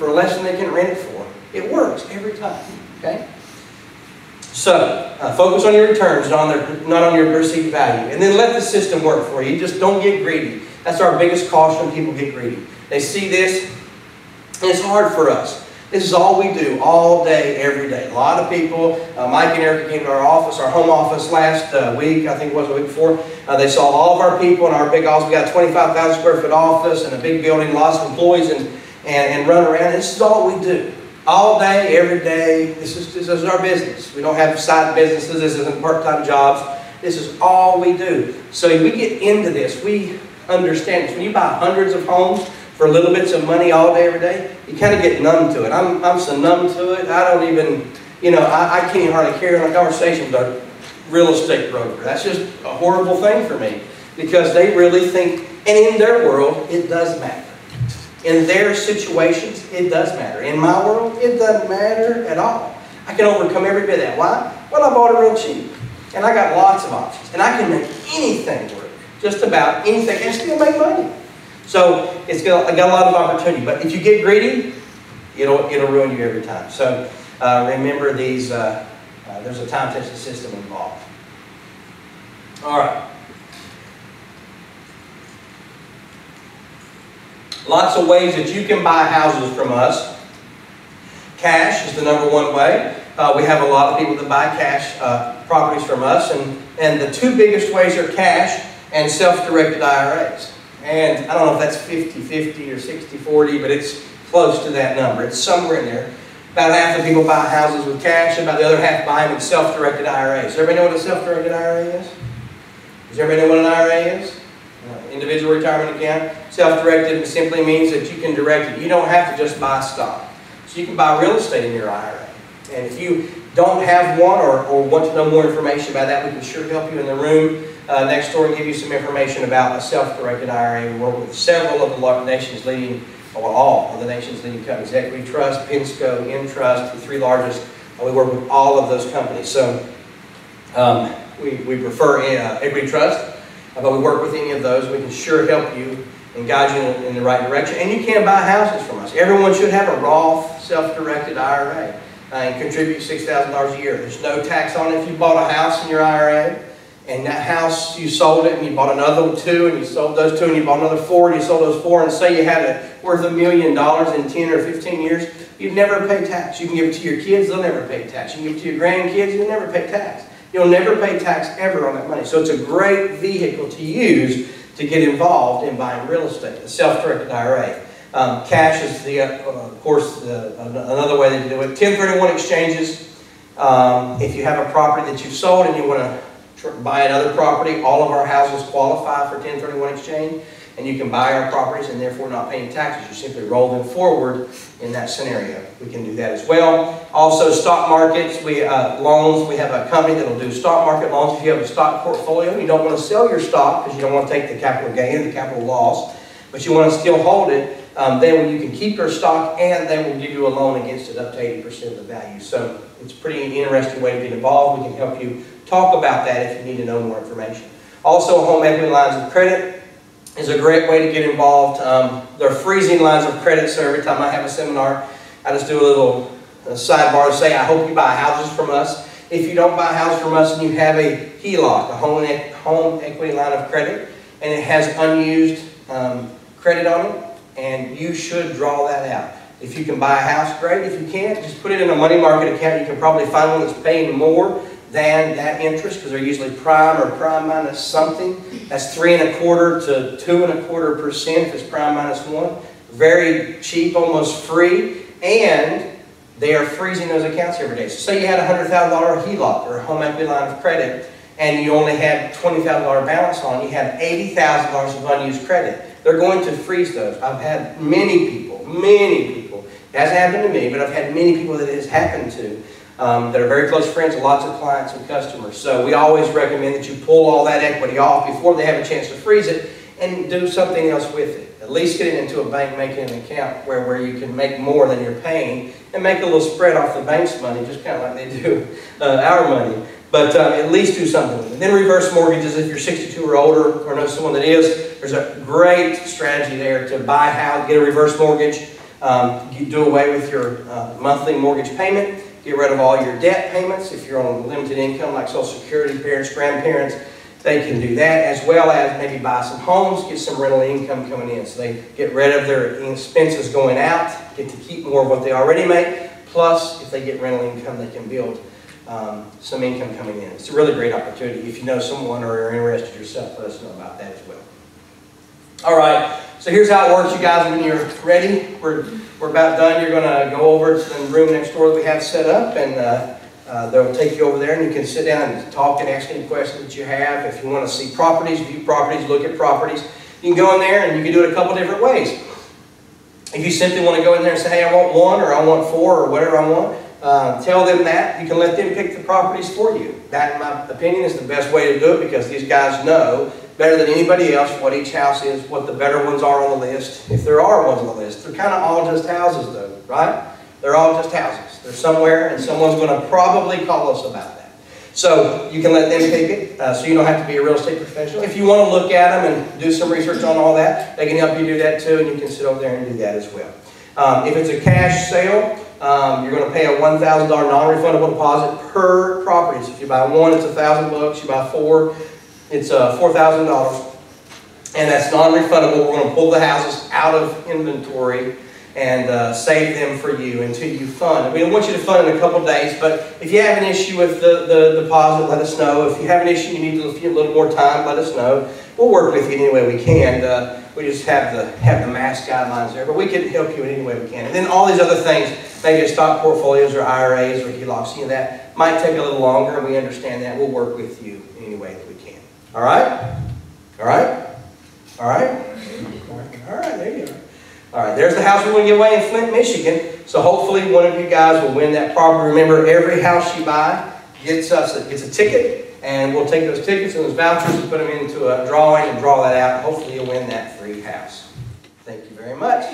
for less than they can rent it for. It works every time, okay? So, focus on your returns, not on your perceived value. And then let the system work for you. Just don't get greedy. That's our biggest caution when people get greedy. They see this, and it's hard for us. This is all we do, all day, every day. A lot of people, Mike and Erica came to our office, our home office last week, I think it was a week before. They saw all of our people in our big office. We got a 25,000 square foot office and a big building, lots of employees, and run around. This is all we do. All day, every day. This is our business. We don't have side businesses. This isn't part-time jobs. This is all we do. So we get into this. We understand this. When you buy hundreds of homes for little bits of money all day, every day, you kind of get numb to it. I'm so numb to it. I don't even, I can't even hardly carry on a conversation with a real estate broker. That's just a horrible thing for me because they really think, and in their world, it does matter. In their situations, it does matter. In my world, it doesn't matter at all. I can overcome every bit of that. Why? Well, I bought it real cheap. And I got lots of options. And I can make anything work. Just about anything. And still make money. So, it's got a lot of opportunity. But if you get greedy, it'll ruin you every time. So, remember these, there's a time-tested system involved. All right. Lots of ways that you can buy houses from us. Cash is the #1 way. We have a lot of people that buy cash properties from us. And the two biggest ways are cash and self-directed IRAs. And I don't know if that's 50-50 or 60-40, but it's close to that number. It's somewhere in there. About half of people buy houses with cash, and about the other half buy them with self-directed IRAs. Does everybody know what a self-directed IRA is? Does everybody know what an IRA is? Individual retirement account. Self-directed simply means that you can direct it. You don't have to just buy stock. So you can buy real estate in your IRA. And if you don't have one or want to know more information about that, we can sure help you in the room next door and give you some information about a self-directed IRA. We work with several of the nation's leading, or all of the nation's leading companies. Equity Trust, Pensco, Entrust, the three largest. We work with all of those companies. So we prefer Equity Trust. But we work with any of those. We can sure help you and guide you in the right direction. And you can buy houses from us. Everyone should have a Roth self-directed IRA and contribute $6,000 a year. There's no tax on it. If you bought a house in your IRA and that house, you sold it and you bought another 2 and you sold those 2 and you bought another 4 and you sold those 4 and say you had it worth $1 million in 10 or 15 years, you'd never pay tax. You can give it to your kids, they'll never pay tax. You can give it to your grandkids, you'll never pay tax. You'll never pay tax ever on that money. So it's a great vehicle to use to get involved in buying real estate, a self-directed IRA. Cash is, of course, another way that you do it. 1031 exchanges. If you have a property that you've sold and you want to buy another property, all of our houses qualify for 1031 exchange. And you can buy our properties and therefore not paying taxes. You simply roll them forward in that scenario. We can do that as well. Also, stock markets, loans. We have a company that will do stock market loans. If you have a stock portfolio, you don't want to sell your stock because you don't want to take the capital gain or the capital loss, but you want to still hold it. Then you can keep your stock and they will give you a loan against it up to 80% of the value. So it's a pretty interesting way to get involved. We can help you talk about that if you need to know more information. Also, home equity lines of credit is a great way to get involved. They're freezing lines of credit, so every time I have a seminar, I just do a little sidebar to say, I hope you buy houses from us. If you don't buy houses from us and you have a HELOC, a home equity line of credit, and it has unused credit on it, and you should draw that out. If you can buy a house, great. If you can't, just put it in a money market account. You can probably find one that's paying more than that interest because they're usually prime or prime minus something. That's 3.25% to 2.25% if it's prime minus 1. Very cheap, almost free, and they are freezing those accounts every day. So say you had a $100,000 HELOC or a home equity line of credit and you only had $20,000 balance on, you have $80,000 of unused credit. They're going to freeze those. I've had many people, it hasn't happened to me, but I've had many people that it has happened to that are very close friends of lots of clients and customers. So we always recommend that you pull all that equity off before they have a chance to freeze it and do something else with it. At least get it into a bank, make it an account where you can make more than you're paying and make a little spread off the bank's money, just kind of like they do our money. But at least do something with it. Then reverse mortgages if you're 62 or older or know someone that is. There's a great strategy there to buy a house, get a reverse mortgage. Do away with your monthly mortgage payment. Get rid of all your debt payments. If you're on limited income like Social Security, parents, grandparents, they can do that, as well as maybe buy some homes, get some rental income coming in. So they get rid of their expenses going out, get to keep more of what they already make, plus if they get rental income, they can build some income coming in. It's a really great opportunity. If you know someone or are interested yourself, let us know about that as well. All right, so here's how it works, you guys. When you're ready, we're about done. You're going to go over to the room next door that we have set up, and they'll take you over there, and you can sit down and talk and ask any questions that you have. If you want to see properties, view properties, look at properties, you can go in there and you can do it a couple different ways. If you simply want to go in there and say, hey, I want 1 or I want 4 or whatever I want, tell them that. You can let them pick the properties for you. That, in my opinion, is the best way to do it, because these guys know better than anybody else what each house is, what the better ones are on the list, if there are ones on the list. They're kind of all just houses though, right? They're all just houses. They're somewhere, and someone's going to probably call us about that. So you can let them pick it, so you don't have to be a real estate professional. If you want to look at them and do some research on all that, they can help you do that too, and you can sit over there and do that as well. If it's a cash sale, you're going to pay a $1,000 non-refundable deposit per property. So if you buy 1, it's $1,000. You buy 4, it's $4,000, and that's non-refundable. We're going to pull the houses out of inventory and save them for you until you fund. We don't want you to fund in a couple days, but if you have an issue with the deposit, let us know. If you have an issue, you need a little more time, let us know. We'll work with you any way we can. We just have the mass guidelines there, but we can help you in any way we can. And then all these other things, maybe stock portfolios or IRAs or HELOCs, any of that might take a little longer, and we understand that. We'll work with you in any way that we can. All right? All right? All right? All right, there you are. All right, there's the house we're going to give away in Flint, Michigan. So hopefully one of you guys will win that property. Remember, every house you buy gets a ticket, and we'll take those tickets and those vouchers and put them into a drawing and draw that out. Hopefully you'll win that free house. Thank you very much.